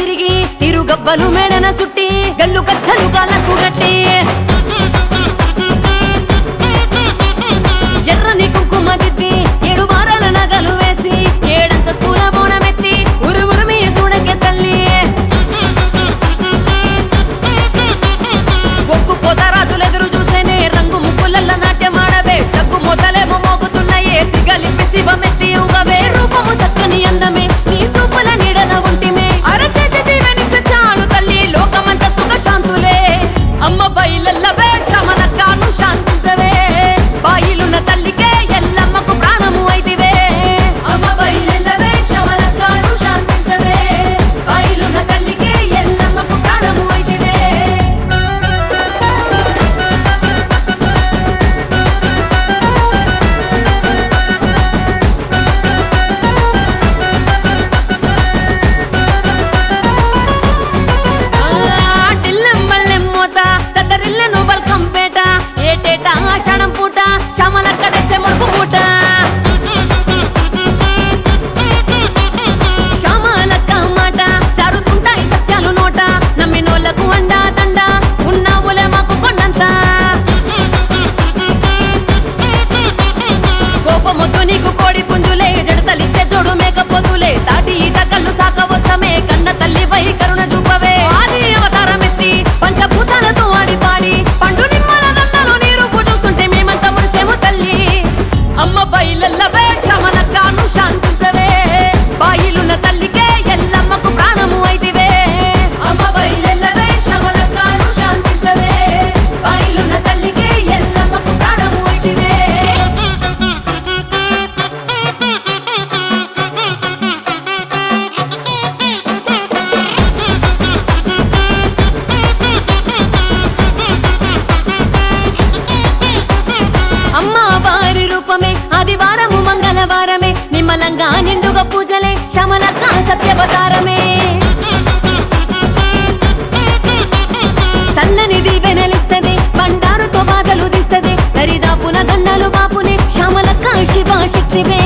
తిరిగి తిరుగబ్బలు మేడన సుట్టి గల్లు కచ్చలు కాళ్ళకు గట్టి ఎర్రని కుంకుమ దిద్ది 7 వారాల నగలు వేసి 7 అంతస్తుల బోనమెత్తి ఉరుమురుమి చూడకే తల్లి ఒక్కు పోతరాజులెదురు చూసేనే రంగు ముగ్గులల్ల నాట్యమాడవే జగ్గు మొదలేమో మోగుతున్నాయే సిగలిపి శివమెత్తి ఉగవే రూపము సక్కని అందమే నీ సూపుల నీడల ఉంటిమే అరచేతి దీవెనిచ్చ చాలు తల్లి లోకమంత సుఖ శాంతులే అమ్మ బయలల్లవే శమలక్కాను శాంతించవే బాయిలున్న తల్లికే ఎల్లమ్మకు ప్రాణము అయితివే అమ్మ బయలల్లవే శమలక్కాను శాంతించవే బాయిలున్న తల్లికే ఎల్లమ్మకు ప్రాణము అయితివే తత్తరిల్లెను బల్కంపేట ఏటేట ఆషాఢం పూట శమలక్క తెచ్చే ముడుపు మూట శమలక్క మాట చారుతుంటాయి సత్యాలు నోట నమ్మినోళ్లకు అండా దండ ఉన్నావులే మాకు కొండంత కోపమొద్దు నీకు కోడి పుంజులే జడతలిచ్చే జోడు మేకపోతులే తాటి ఈత కళ్ళు సాకవస్తమే కన్న తల్లి వై కరుణ చూపవే ఆది అవతారమెత్తి పంచభూతాలతో ఆడి పాడి పండు నిమ్మల దండలు నీరు పూజుస్తుంటే మేమంతా మురిసేము తల్లి అమ్మ బయలల్లవే శమలక్కాను శాంతించవే బాయిలున్న తల్లికే ఎల్లమ్మకు ప్రాణము అయితివే అమ్మ బయలల్లవే శమలక్కాను శాంతించవే బాయిలున్న తల్లికే ఎల్లమ్మకు ప్రాణము అయితివే అమ్మవారి రూపమే ఆదివారము మంగళవారమే నిమ్మలంగా నిండుగా పూజలే శమలక్క సత్యవతారమే సన్నని దీవెనలిస్తది బండారుతో బాధలు తీస్తది దరిదాపున దండలు బాపునే శమలక్క శివ శక్తివే